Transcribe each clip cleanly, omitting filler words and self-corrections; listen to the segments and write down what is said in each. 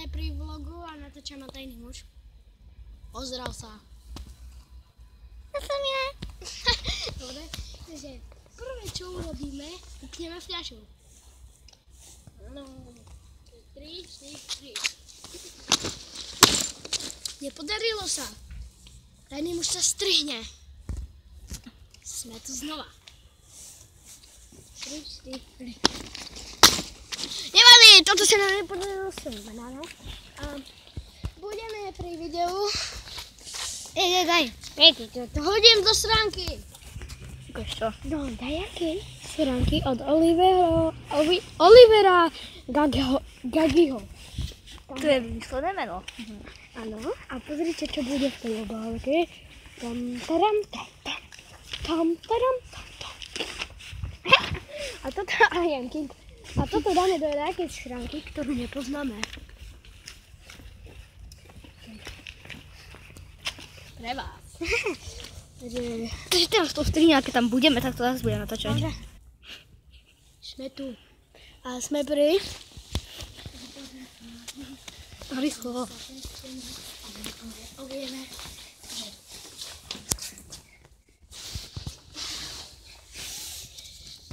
Pri vlogu a natáčam na tajný muž. Ozdrav sa. To som ja. Dobre, takže prvé čo urobíme, upneme fľašu. No, 3, 4, 3. Nepodarilo sa. Tajný muž sa strihne. Sme tu znova. 3, 4, 3. Nevadí, toto sa nám nepodarilo znamená. A budeme pri videu. Daj. To hodím do schránky. Ukáž čo? No, dajakej schránky od Olivera Gagiho. To je vymyslené meno. Áno, a pozrite, čo bude v tej obálke. Tam. A toto A toto dáme do nejakej schránky, ktorú nepoznáme. Pre vás. Takže teraz to strihne, keď tam budeme, tak to zase budeme natáčať. Dobre. Sme tu. A sme pri... Rýchlo.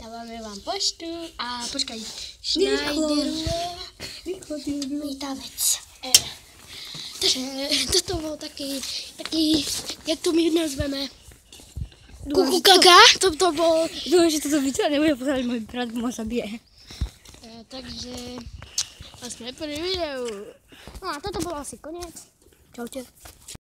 Dávame vám poštu a počkaj, Schneiderové vítavec. Takže toto bol taký, jak to my nazveme, kukukaka, to bol. Dúfam, že toto video nebude pozerať môj brat, ma zabije. Takže a sme pri videu. No a toto bol asi koniec. Čaute.